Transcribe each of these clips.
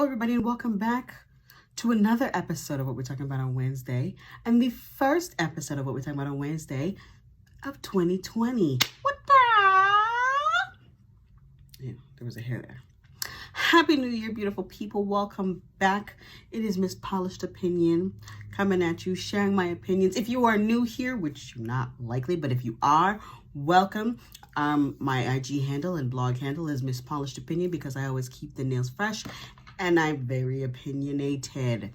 Hello, everybody, and welcome back to another episode of What We're Talking About on Wednesday, and the first episode of What We're Talking About on Wednesday of 2020. What the? Yeah, there was a hair there. Happy New Year, beautiful people. Welcome back. It is Miss Polished Opinion coming at you, sharing my opinions. If you are new here, which you're not likely, but if you are, welcome. My IG handle and blog handle is Miss Polished Opinion because I always keep the nails fresh and I'm very opinionated.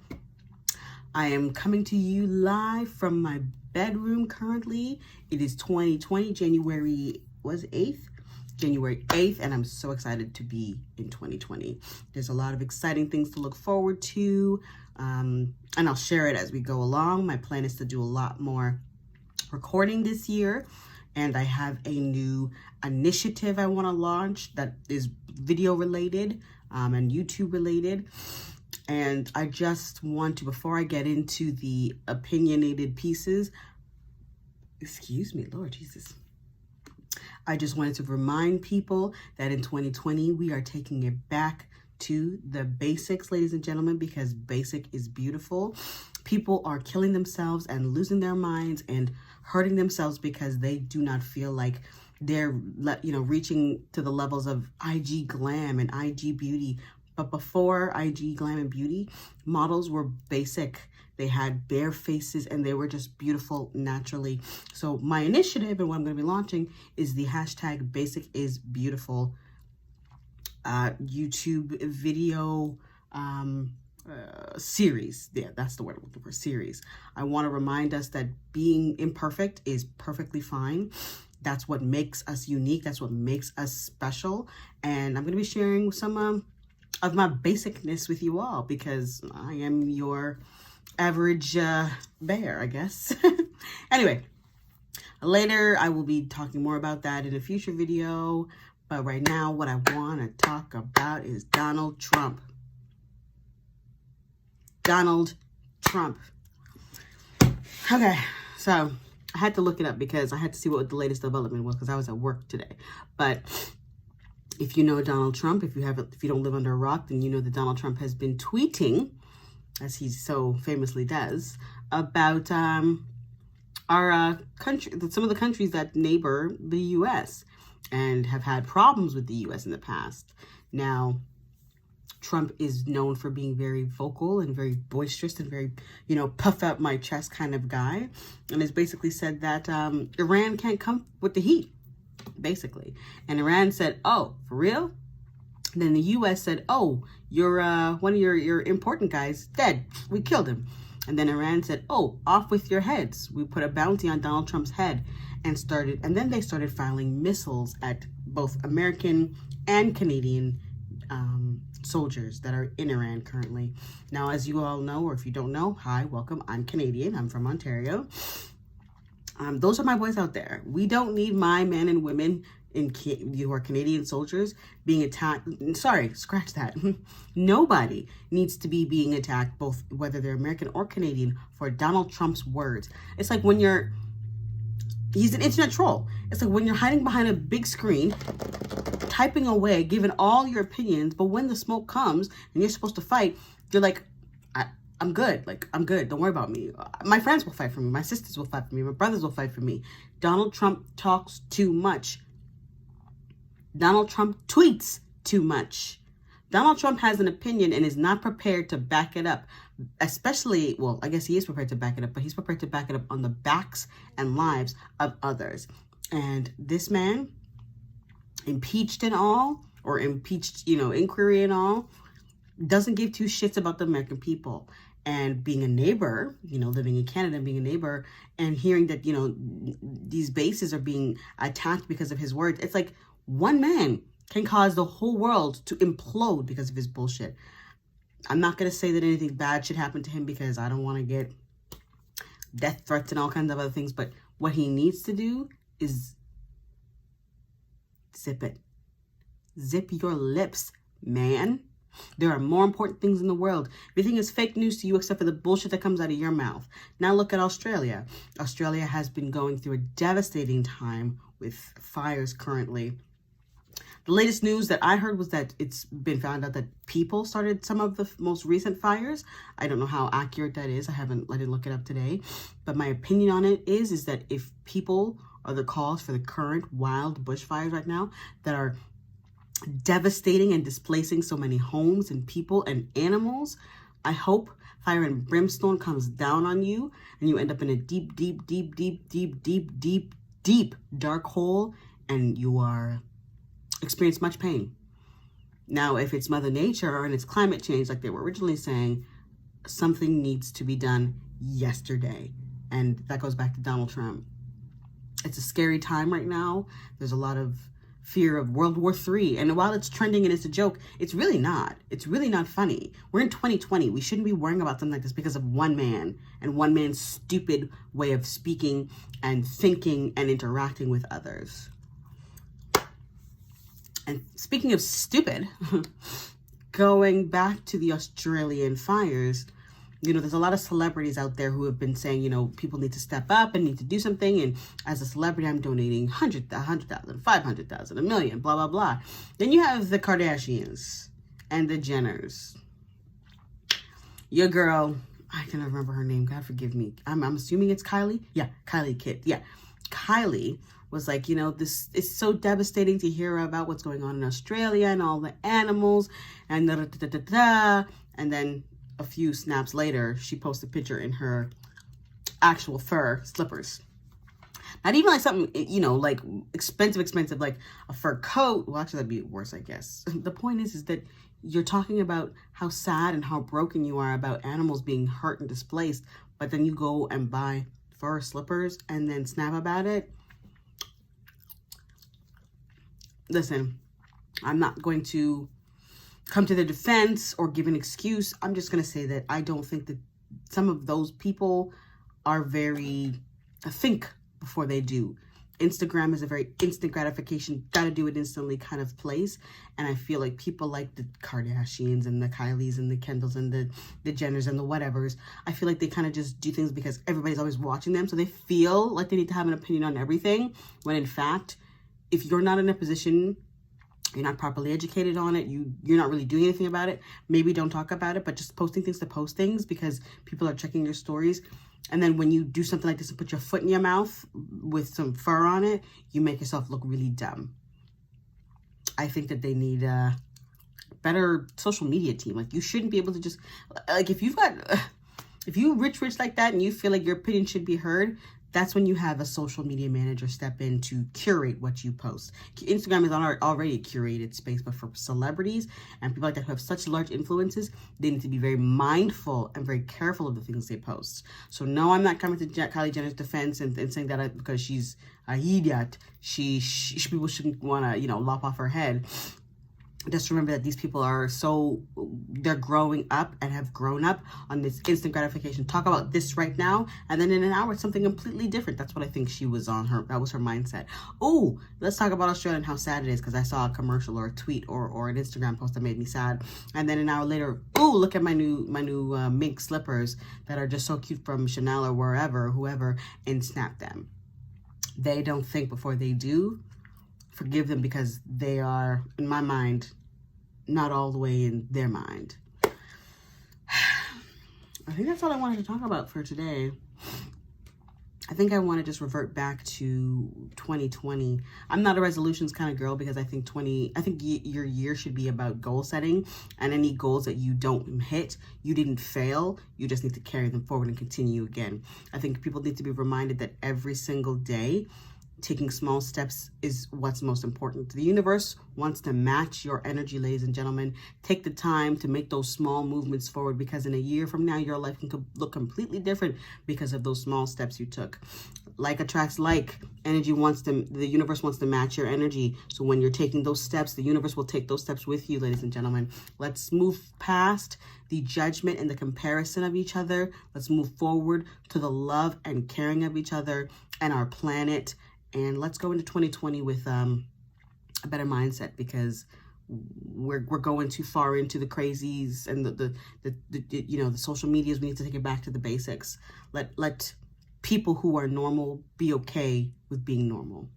I am coming to you live from my bedroom currently. It is 2020, January 8th, and I'm so excited to be in 2020. There's a lot of exciting things to look forward to, and I'll share it as we go along. My plan is to do a lot more recording this year, and I have a new initiative I want to launch that is video related and YouTube related. And I just want to, before I get into the opinionated pieces, excuse me, Lord Jesus, I just wanted to remind people that in 2020, we are taking it back to the basics, ladies and gentlemen, because basic is beautiful. People are killing themselves and losing their minds and hurting themselves because they do not feel like they're, reaching to the levels of IG glam and IG beauty. But before IG glam and beauty, models were basic. They had bare faces and they were just beautiful naturally. So my initiative and what I'm going to be launching is the hashtag basic is beautiful YouTube video series. Yeah, that's the word I'm looking for, series. I want to remind us that being imperfect is perfectly fine. That's what makes us unique. That's what makes us special. And I'm going to be sharing some of my basicness with you all because I am your average bear, I guess. Anyway, later I will be talking more about that in a future video. But right now, what I want to talk about is Donald Trump. Donald Trump. Okay, so I had to look it up because I had to see what the latest development was because I was at work today. But if you know Donald Trump, if you don't live under a rock, then you know that Donald Trump has been tweeting, as he so famously does, about our country, some of the countries that neighbor the U.S. and have had problems with the U.S. in the past. Now, Trump is known for being very vocal and very boisterous and very, puff out my chest kind of guy, and has basically said that Iran can't come with the heat, basically. And Iran said, "Oh, for real?" And then the U.S. said, "Oh, one of your important guys dead. We killed him." And then Iran said, "Oh, off with your heads. We put a bounty on Donald Trump's head," and then they started firing missiles at both American and Canadian soldiers that are in Iran currently. Now, as you all know, or if you don't know, hi, welcome. I'm Canadian. I'm from Ontario. Those are my boys out there. We don't need my men and women who are Canadian soldiers being attacked. Sorry, scratch that. Nobody needs to be being attacked, both whether they're American or Canadian, for Donald Trump's words. It's like when he's an internet troll. It's like when you're hiding behind a big screen, typing away, giving all your opinions, but when the smoke comes and you're supposed to fight, you're like, I'm good. Like, I'm good. Don't worry about me. My friends will fight for me. My sisters will fight for me. My brothers will fight for me. Donald Trump talks too much. Donald Trump tweets too much. Donald Trump has an opinion and is not prepared to back it up. Especially, well, I guess he is prepared to back it up, but he's prepared to back it up on the backs and lives of others. And this man, impeached and all, or impeached, inquiry and all, doesn't give two shits about the American people. And being a neighbor, living in Canada and being a neighbor and hearing that, these bases are being attacked because of his words. It's like one man can cause the whole world to implode because of his bullshit. I'm not going to say that anything bad should happen to him because I don't want to get death threats and all kinds of other things. But what he needs to do is zip it. Zip your lips, man. There are more important things in the world. Everything is fake news to you except for the bullshit that comes out of your mouth. Now look at Australia. Australia has been going through a devastating time with fires currently. The latest news that I heard was that it's been found out that people started some of the most recent fires. I don't know how accurate that is. I didn't look it up today. But my opinion on it is that if people are the cause for the current wild bushfires right now that are devastating and displacing so many homes and people and animals, I hope fire and brimstone comes down on you and you end up in a deep, deep, deep, deep, deep, deep, deep, deep dark hole, and you experience much pain. Now, if it's Mother Nature and it's climate change, like they were originally saying, something needs to be done yesterday. And that goes back to Donald Trump. It's a scary time right now. There's a lot of fear of World War III. And while it's trending and it's a joke, it's really not. It's really not funny. We're in 2020. We shouldn't be worrying about something like this because of one man and one man's stupid way of speaking and thinking and interacting with others. And speaking of stupid, going back to the Australian fires, you know, there's a lot of celebrities out there who have been saying, you know, people need to step up and need to do something. And as a celebrity, I'm donating 100,000, 500,000, a million, blah, blah, blah. Then you have the Kardashians and the Jenners. Your girl, I can't remember her name. God forgive me. I'm assuming it's Kylie. Yeah, Kylie Kid. Yeah, Kylie was like, you know, this is so devastating to hear about what's going on in Australia and all the animals and and then a few snaps later, she posted a picture in her actual fur slippers. Not even like something, you know, like expensive, like a fur coat. Well, actually, that'd be worse, I guess. The point is that you're talking about how sad and how broken you are about animals being hurt and displaced, but then you go and buy fur slippers and then snap about it. Listen, I'm not going to come to their defense or give an excuse. I'm just going to say that I don't think that some of those people are very think before they do. Instagram is a very instant gratification, gotta do it instantly kind of place. And I feel like people like the Kardashians and the Kylies and the Kendalls and the Jenners and the whatevers, I feel like they kind of just do things because everybody's always watching them. So they feel like they need to have an opinion on everything, when in fact, if you're not in a position, you're not properly educated on it, you're not really doing anything about it, maybe don't talk about it, but just posting things to post things because people are checking your stories. And then when you do something like this and put your foot in your mouth with some fur on it, you make yourself look really dumb. I think that they need a better social media team. Like, you shouldn't be able to just, like, if you rich like that and you feel like your opinion should be heard, that's when you have a social media manager step in to curate what you post. Instagram is already a curated space, but for celebrities and people like that who have such large influences, they need to be very mindful and very careful of the things they post. So no, I'm not coming to Kylie Jenner's defense and saying that because she's a idiot, people shouldn't want to, you know, lop off her head. Just remember that these people they're growing up and have grown up on this instant gratification. Talk about this right now, and then in an hour, it's something completely different. That's what I think that was her mindset. Oh, let's talk about Australia and how sad it is, because I saw a commercial or a tweet or an Instagram post that made me sad. And then an hour later, oh, look at my new mink slippers that are just so cute from Chanel or whoever, and snap them. They don't think before they do. Forgive them, because they are, in my mind, not all the way in their mind. I think that's all I wanted to talk about for today. I think I want to just revert back to 2020. I'm not a resolutions kind of girl, because I think your year should be about goal setting, and any goals that you don't hit, you didn't fail. You just need to carry them forward and continue again. I think people need to be reminded that every single day, taking small steps is what's most important. The universe wants to match your energy, ladies and gentlemen. Take the time to make those small movements forward, because in a year from now, your life can look completely different because of those small steps you took. Like attracts like. The universe wants to match your energy. So when you're taking those steps, the universe will take those steps with you, ladies and gentlemen. Let's move past the judgment and the comparison of each other. Let's move forward to the love and caring of each other and our planet. And let's go into 2020 with a better mindset, because we're going too far into the crazies and the social medias. We need to take it back to the basics. Let people who are normal be okay with being normal.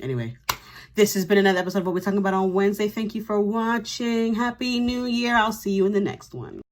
Anyway, This has been another episode of what we're talking about on Wednesday. Thank you for watching. Happy New Year. I'll see you in the next one.